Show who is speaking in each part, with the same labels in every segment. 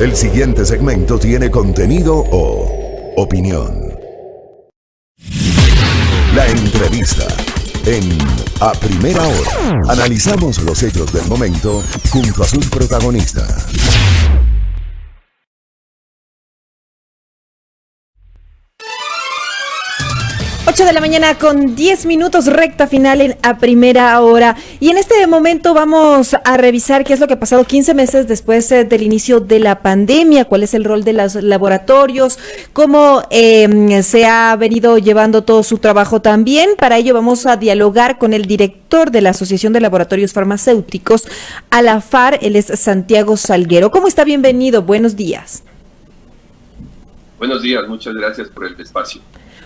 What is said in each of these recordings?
Speaker 1: El siguiente segmento tiene contenido o opinión. La entrevista en A Primera Hora. Analizamos los hechos del momento junto a sus protagonistas.
Speaker 2: 8 de la mañana con 10 minutos, recta final en A Primera Hora. Y en este momento vamos a revisar qué es lo que ha pasado 15 meses después del inicio de la pandemia, cuál es el rol de los laboratorios, cómo se ha venido llevando todo su trabajo también. Para ello vamos a dialogar con el director de la Asociación de Laboratorios Farmacéuticos, ALAFAR, él es Santiago Salguero. ¿Cómo está? Bienvenido, buenos días.
Speaker 3: Buenos días, muchas gracias por el espacio.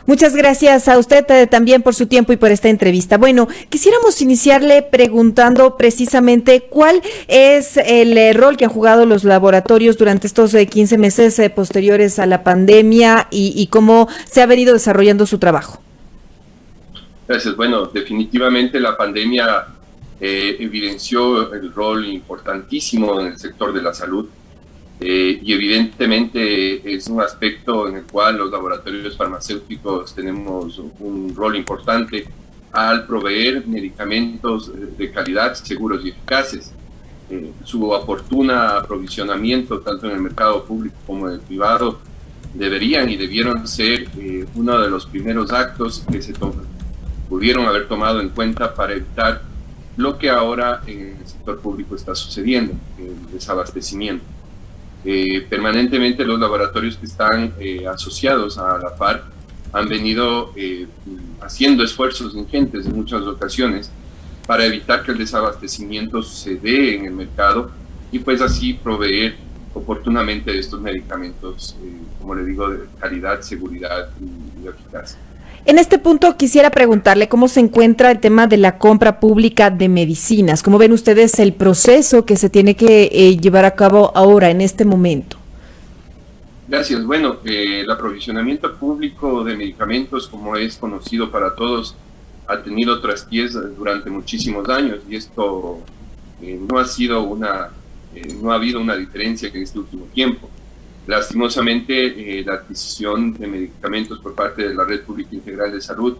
Speaker 2: Muchas gracias a usted también por su tiempo y por esta entrevista. Bueno, quisiéramos iniciarle preguntando precisamente cuál es el rol que han jugado los laboratorios durante estos 15 meses posteriores a la pandemia y cómo se ha venido desarrollando su trabajo.
Speaker 3: Gracias. Bueno, definitivamente la pandemia evidenció el rol importantísimo en el sector de la salud. Y evidentemente es un aspecto en el cual los laboratorios farmacéuticos tenemos un rol importante al proveer medicamentos de calidad, seguros y eficaces. Su oportuno aprovisionamiento, tanto en el mercado público como en el privado, deberían y debieron ser uno de los primeros actos que se pudieron haber tomado en cuenta para evitar lo que ahora en el sector público está sucediendo, el desabastecimiento. Permanentemente los laboratorios que están asociados a ALAFAR han venido haciendo esfuerzos ingentes en muchas ocasiones para evitar que el desabastecimiento se dé en el mercado y pues así proveer oportunamente estos medicamentos, como le digo, de calidad, seguridad y eficacia.
Speaker 2: En este punto quisiera preguntarle cómo se encuentra el tema de la compra pública de medicinas. ¿Cómo ven ustedes el proceso que se tiene que llevar a cabo ahora, en este momento?
Speaker 3: Gracias. Bueno, el aprovisionamiento público de medicamentos, como es conocido para todos, ha tenido traspiés durante muchísimos años y esto no ha habido una diferencia que en este último tiempo. Lastimosamente, la adquisición de medicamentos por parte de la Red Pública Integral de Salud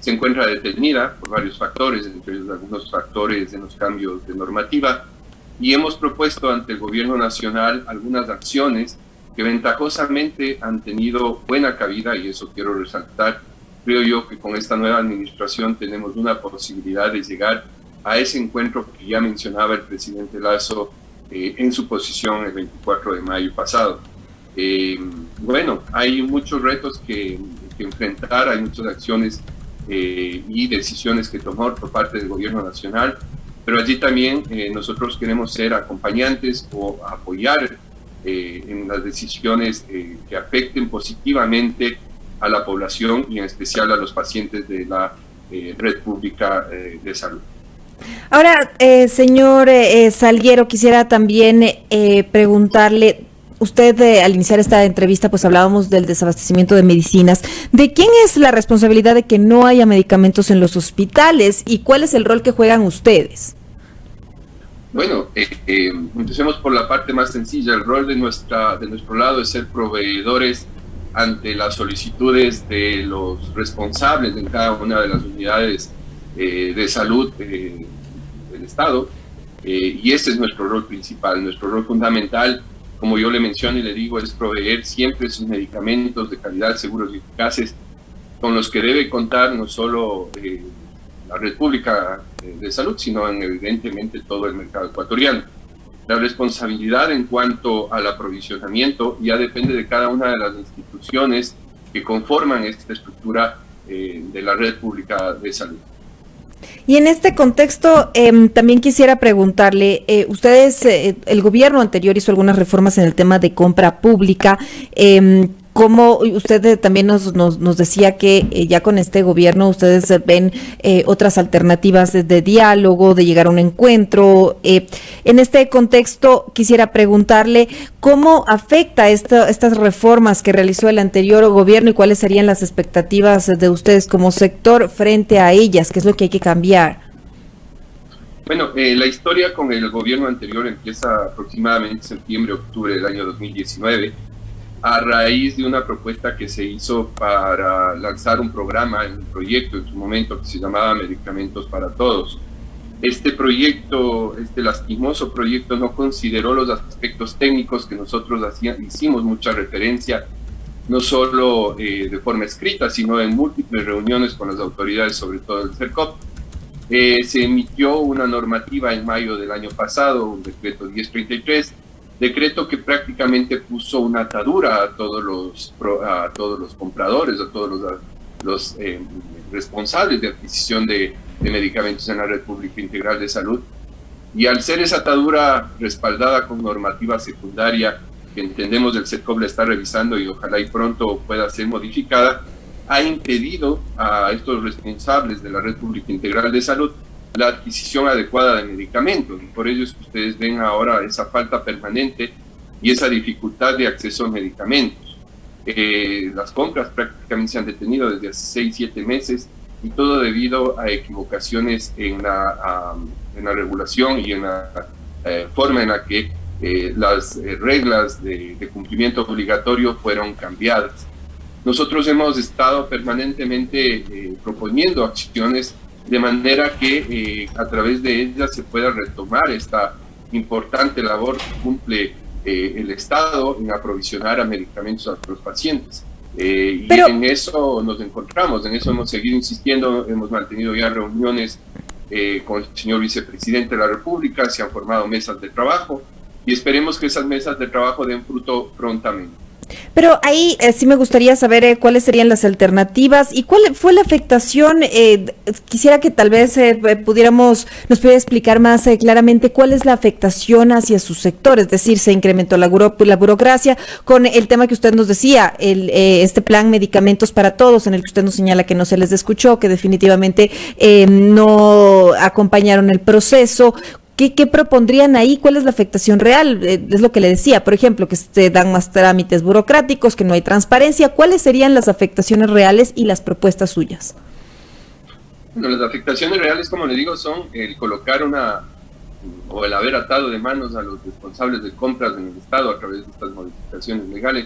Speaker 3: se encuentra detenida por varios factores, entre ellos algunos factores en los cambios de normativa, y hemos propuesto ante el Gobierno Nacional algunas acciones que ventajosamente han tenido buena cabida, y eso quiero resaltar. Creo yo que con esta nueva administración tenemos una posibilidad de llegar a ese encuentro que ya mencionaba el presidente Lasso en su posición el 24 de mayo pasado. Bueno, hay muchos retos que enfrentar, hay muchas acciones y decisiones que tomar por parte del Gobierno Nacional, pero allí también nosotros queremos ser acompañantes o apoyar en las decisiones que afecten positivamente a la población y en especial a los pacientes de la Red Pública de Salud.
Speaker 2: Ahora, señor Salguero, quisiera también preguntarle, usted al iniciar esta entrevista pues hablábamos del desabastecimiento de medicinas. ¿De quién es la responsabilidad de que no haya medicamentos en los hospitales y cuál es el rol que juegan ustedes?
Speaker 3: Bueno, empecemos por la parte más sencilla. El rol de nuestro lado es ser proveedores ante las solicitudes de los responsables en cada una de las unidades de salud del Estado, y ese es nuestro rol principal. Nuestro rol fundamental, como yo le menciono y le digo, es proveer siempre sus medicamentos de calidad, seguros y eficaces, con los que debe contar no solo la Red Pública de Salud, sino evidentemente todo el mercado ecuatoriano. La responsabilidad en cuanto al aprovisionamiento ya depende de cada una de las instituciones que conforman esta estructura de la Red Pública de Salud.
Speaker 2: Y en este contexto, también quisiera preguntarle, ustedes, el gobierno anterior hizo algunas reformas en el tema de compra pública, como usted también nos decía que ya con este gobierno ustedes ven otras alternativas de diálogo, de llegar a un encuentro. En este contexto quisiera preguntarle cómo afecta estas reformas que realizó el anterior gobierno y cuáles serían las expectativas de ustedes como sector frente a ellas, qué es lo que hay que cambiar.
Speaker 3: Bueno, la historia con el gobierno anterior empieza aproximadamente en septiembre-octubre del año 2019, a raíz de una propuesta que se hizo para lanzar un programa, un proyecto en su momento que se llamaba Medicamentos para Todos. Este proyecto, este lastimoso proyecto, no consideró los aspectos técnicos que nosotros hicimos mucha referencia, no solo de forma escrita, sino en múltiples reuniones con las autoridades, sobre todo el CERCOP. Se emitió una normativa en mayo del año pasado, un decreto 1033, decreto que prácticamente puso una atadura a todos los compradores, a todos los responsables de adquisición de medicamentos en la Red Pública Integral de Salud. Y al ser esa atadura respaldada con normativa secundaria, que entendemos el CERCOP la está revisando y ojalá y pronto pueda ser modificada, ha impedido a estos responsables de la Red Pública Integral de Salud la adquisición adecuada de medicamentos. Y por ello es que ustedes ven ahora esa falta permanente y esa dificultad de acceso a medicamentos. Las compras prácticamente se han detenido desde hace 6-7 meses y todo debido a equivocaciones en la regulación y en la forma en la que las reglas de cumplimiento obligatorio fueron cambiadas. Nosotros hemos estado permanentemente proponiendo acciones de manera que a través de ellas se pueda retomar esta importante labor que cumple el Estado en aprovisionar a medicamentos a los pacientes. Y en eso nos encontramos, en eso hemos seguido insistiendo, hemos mantenido ya reuniones con el señor vicepresidente de la República, se han formado mesas de trabajo y esperemos que esas mesas de trabajo den fruto prontamente.
Speaker 2: Pero ahí sí me gustaría saber cuáles serían las alternativas y cuál fue la afectación. Quisiera que tal vez nos pudiera explicar más claramente cuál es la afectación hacia su sector, es decir, se incrementó la burocracia con el tema que usted nos decía, este plan Medicamentos para Todos, en el que usted nos señala que no se les escuchó, que definitivamente no acompañaron el proceso. ¿Qué propondrían ahí? ¿Cuál es la afectación real? Es lo que le decía, por ejemplo, que se dan más trámites burocráticos, que no hay transparencia. ¿Cuáles serían las afectaciones reales y las propuestas suyas?
Speaker 3: Bueno, las afectaciones reales, como le digo, son el colocar o el haber atado de manos a los responsables de compras en el Estado a través de estas modificaciones legales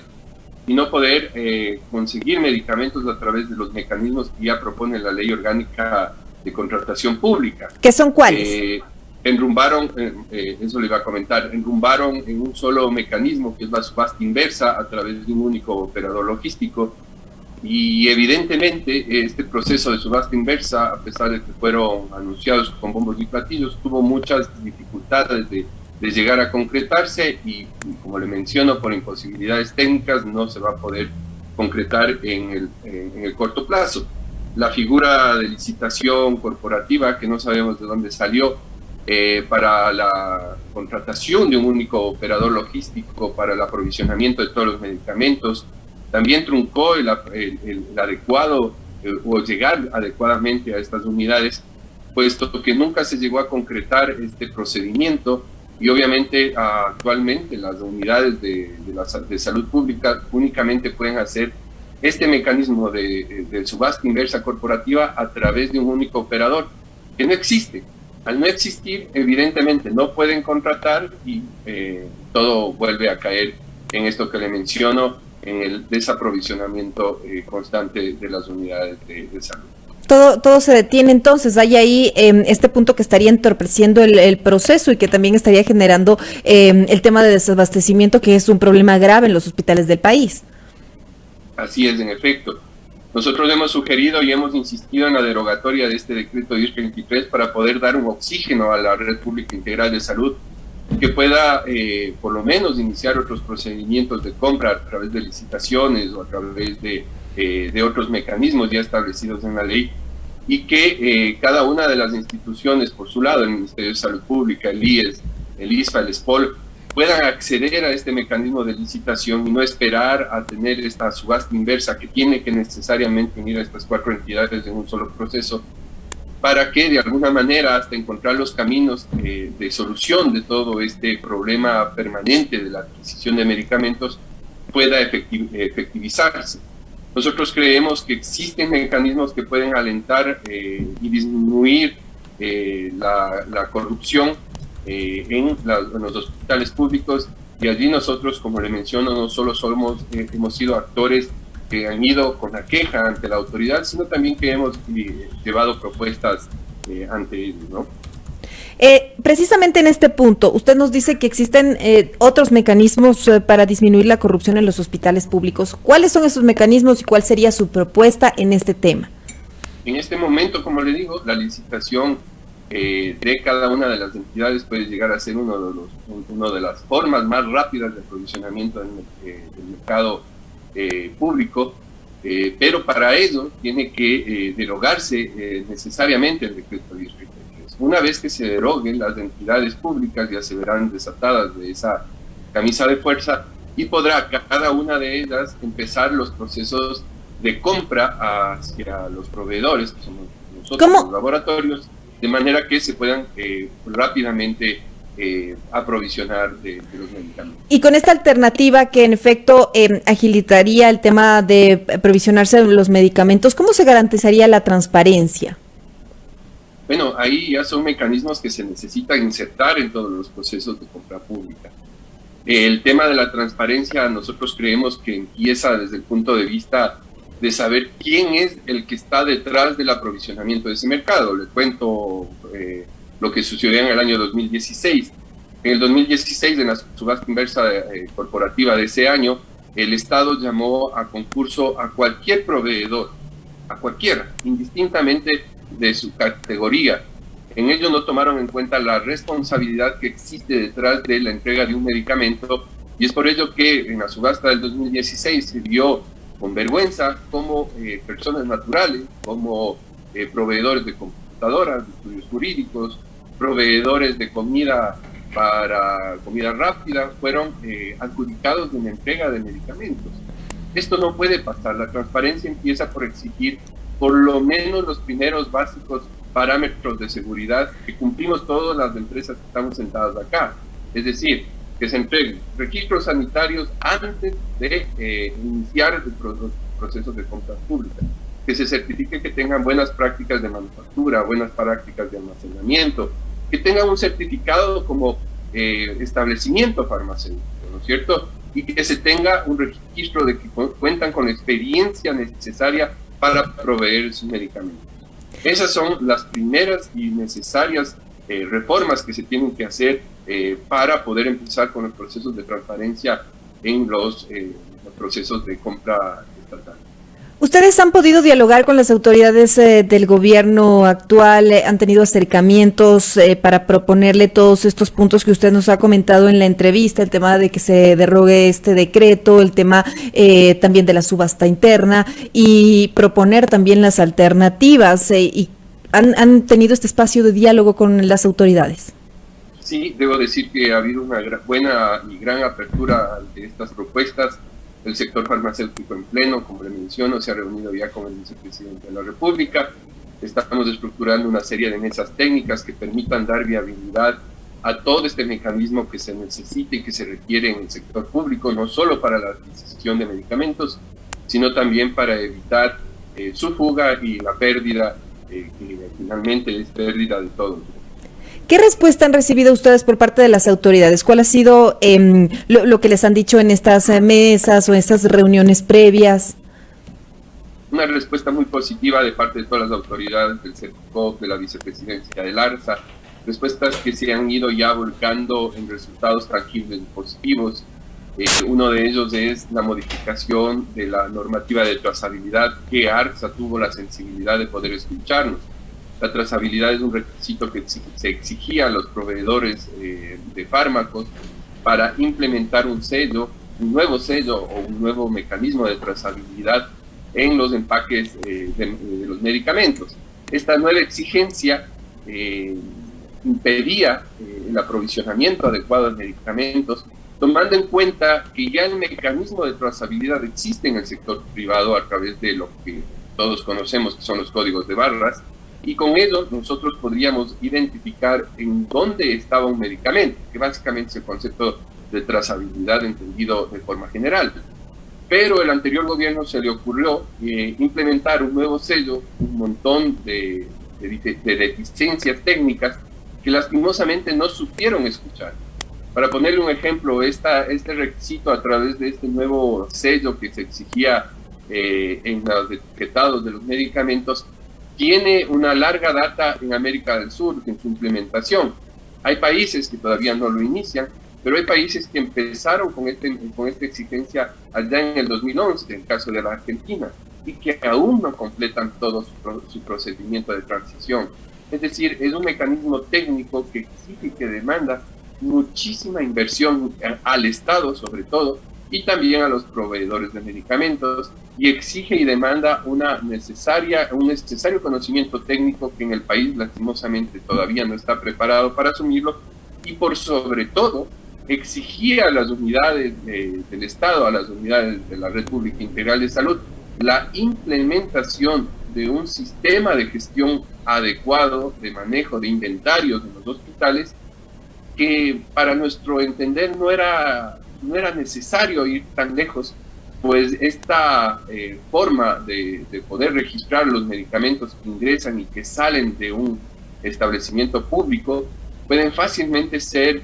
Speaker 3: y no poder conseguir medicamentos a través de los mecanismos que ya propone la Ley Orgánica de Contratación Pública.
Speaker 2: ¿Qué son cuáles?
Speaker 3: Enrumbaron, eso le iba a comentar, enrumbaron en un solo mecanismo que es la subasta inversa a través de un único operador logístico y evidentemente este proceso de subasta inversa, a pesar de que fueron anunciados con bombos y platillos, tuvo muchas dificultades de llegar a concretarse y como le menciono, por imposibilidades técnicas no se va a poder concretar en el corto plazo. La figura de licitación corporativa, que no sabemos de dónde salió, para la contratación de un único operador logístico para el aprovisionamiento de todos los medicamentos, también truncó el adecuado o llegar adecuadamente a estas unidades, puesto que nunca se llegó a concretar este procedimiento y obviamente actualmente las unidades de salud pública únicamente pueden hacer este mecanismo de subasta inversa corporativa a través de un único operador, que no existe. Al no existir, evidentemente no pueden contratar y todo vuelve a caer en esto que le menciono, en el desaprovisionamiento constante de las unidades de salud.
Speaker 2: Todo se detiene entonces, hay ahí este punto que estaría entorpeciendo el proceso y que también estaría generando el tema de desabastecimiento, que es un problema grave en los hospitales del país.
Speaker 3: Así es, en efecto. Nosotros hemos sugerido y hemos insistido en la derogatoria de este decreto 1033 para poder dar un oxígeno a la Red Pública Integral de Salud, que pueda por lo menos iniciar otros procedimientos de compra a través de licitaciones o a través de otros mecanismos ya establecidos en la ley, y que cada una de las instituciones por su lado, el Ministerio de Salud Pública, el IES, el ISPA, el SPOL, puedan acceder a este mecanismo de licitación y no esperar a tener esta subasta inversa que tiene que necesariamente unir a estas 4 entidades en un solo proceso, para que de alguna manera hasta encontrar los caminos de solución de todo este problema permanente de la adquisición de medicamentos pueda efectivizarse. Nosotros creemos que existen mecanismos que pueden alentar y disminuir la corrupción en los hospitales públicos, y allí nosotros, como le menciono, no solo hemos sido actores que han ido con la queja ante la autoridad, sino también que hemos llevado propuestas ante ellos, ¿no?
Speaker 2: Precisamente en este punto, usted nos dice que existen otros mecanismos para disminuir la corrupción en los hospitales públicos. ¿Cuáles son esos mecanismos y cuál sería su propuesta en este tema?
Speaker 3: En este momento, como le digo, la licitación de cada una de las entidades puede llegar a ser una de las formas más rápidas de aprovisionamiento del mercado público, pero para ello tiene que derogarse necesariamente el decreto 1033. Una vez que se deroguen, las entidades públicas ya se verán desatadas de esa camisa de fuerza y podrá cada una de ellas empezar los procesos de compra hacia los proveedores, que somos nosotros, los laboratorios, de manera que se puedan rápidamente aprovisionar de los medicamentos.
Speaker 2: Y con esta alternativa que en efecto agilitaría el tema de aprovisionarse de los medicamentos, ¿cómo se garantizaría la transparencia?
Speaker 3: Bueno, ahí ya son mecanismos que se necesitan insertar en todos los procesos de compra pública. El tema de la transparencia, nosotros creemos que empieza desde el punto de vista de saber quién es el que está detrás del aprovisionamiento de ese mercado. Le cuento lo que sucedió en el año 2016. En el 2016, en la subasta inversa corporativa de ese año, el Estado llamó a concurso a cualquier proveedor, a cualquiera, indistintamente de su categoría. En ello no tomaron en cuenta la responsabilidad que existe detrás de la entrega de un medicamento, y es por ello que en la subasta del 2016 se vio con vergüenza como personas naturales, como proveedores de computadoras, de estudios jurídicos, proveedores de comida para comida rápida, fueron adjudicados en la entrega de medicamentos. Esto no puede pasar. La transparencia empieza por exigir por lo menos los primeros básicos parámetros de seguridad que cumplimos todas las empresas que estamos sentadas acá. Es decir, que se entreguen registros sanitarios antes de iniciar los procesos de compras públicas, que se certifique que tengan buenas prácticas de manufactura, buenas prácticas de almacenamiento, que tengan un certificado como establecimiento farmacéutico, ¿no es cierto? Y que se tenga un registro de que cuentan con la experiencia necesaria para proveer sus medicamentos. Esas son las primeras y necesarias reformas que se tienen que hacer para poder empezar con los procesos de transparencia en los procesos de compra estatal.
Speaker 2: ¿Ustedes han podido dialogar con las autoridades del gobierno actual? ¿Han tenido acercamientos para proponerle todos estos puntos que usted nos ha comentado en la entrevista? El tema de que se derrogue este decreto, el tema también de la subasta interna y proponer también las alternativas. ¿Y han tenido este espacio de diálogo con las autoridades?
Speaker 3: Sí, debo decir que ha habido una buena y gran apertura de estas propuestas. El sector farmacéutico en pleno, como le menciono, se ha reunido ya con el vicepresidente de la República. Estamos estructurando una serie de mesas técnicas que permitan dar viabilidad a todo este mecanismo que se necesita y que se requiere en el sector público, no solo para la adquisición de medicamentos, sino también para evitar su fuga y la pérdida, que finalmente es pérdida de todo.
Speaker 2: ¿Qué respuesta han recibido ustedes por parte de las autoridades? ¿Cuál ha sido lo que les han dicho en estas mesas o en estas reuniones previas?
Speaker 3: Una respuesta muy positiva de parte de todas las autoridades del CERCOP, de la vicepresidencia del ARSA, respuestas que se han ido ya volcando en resultados tangibles y positivos. Uno de ellos es la modificación de la normativa de trazabilidad, que ARSA tuvo la sensibilidad de poder escucharnos. La trazabilidad es un requisito que se exigía a los proveedores de fármacos para implementar un nuevo sello o un nuevo mecanismo de trazabilidad en los empaques de los medicamentos. Esta nueva exigencia impedía el aprovisionamiento adecuado de medicamentos, tomando en cuenta que ya el mecanismo de trazabilidad existe en el sector privado a través de lo que todos conocemos que son los códigos de barras, y con ello nosotros podríamos identificar en dónde estaba un medicamento, que básicamente es el concepto de trazabilidad entendido de forma general. Pero el anterior gobierno se le ocurrió implementar un nuevo sello, un montón de de deficiencias técnicas que lastimosamente no supieron escuchar. Para ponerle un ejemplo, este requisito a través de este nuevo sello que se exigía en los etiquetados de los medicamentos, tiene una larga data en América del Sur en su implementación. Hay países que todavía no lo inician, pero hay países que empezaron con esta exigencia allá en el 2011, en el caso de la Argentina, y que aún no completan todo su procedimiento de transición. Es decir, es un mecanismo técnico que exige y que demanda muchísima inversión al Estado, sobre todo, y también a los proveedores de medicamentos, y exige y demanda un necesario conocimiento técnico que en el país lastimosamente todavía no está preparado para asumirlo, y por sobre todo exigía a las unidades del Estado, a las unidades de la Red Pública Integral de Salud, la implementación de un sistema de gestión adecuado, de manejo de inventarios en los hospitales, que para nuestro entender no era necesario ir tan lejos, pues esta forma de poder registrar los medicamentos que ingresan y que salen de un establecimiento público pueden fácilmente ser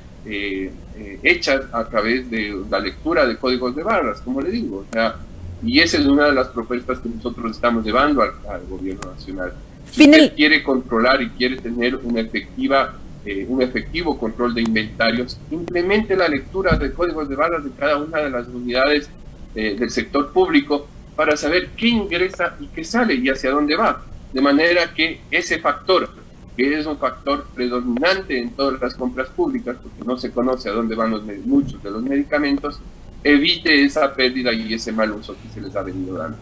Speaker 3: hechas a través de la lectura de códigos de barras, como le digo. O sea, y esa es una de las propuestas que nosotros estamos llevando al gobierno nacional. Si usted quiere controlar y quiere tener un efectivo control de inventarios, implemente la lectura de códigos de barras de cada una de las unidades del sector público para saber qué ingresa y qué sale y hacia dónde va. De manera que ese factor, que es un factor predominante en todas las compras públicas, porque no se conoce a dónde van muchos de los medicamentos, evite esa pérdida y ese mal uso que se les ha venido dando.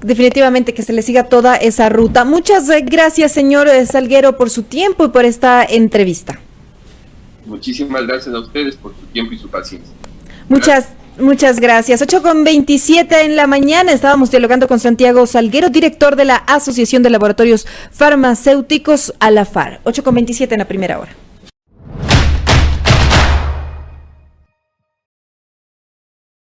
Speaker 2: Definitivamente que se le siga toda esa ruta. Muchas gracias, señor Salguero, por su tiempo y por esta entrevista.
Speaker 3: Muchísimas gracias a ustedes por su tiempo y su paciencia.
Speaker 2: Muchas gracias. 8:27 en la mañana. Estábamos dialogando con Santiago Salguero, director de la Asociación de Laboratorios Farmacéuticos, ALAFAR. 8:27 en la primera hora.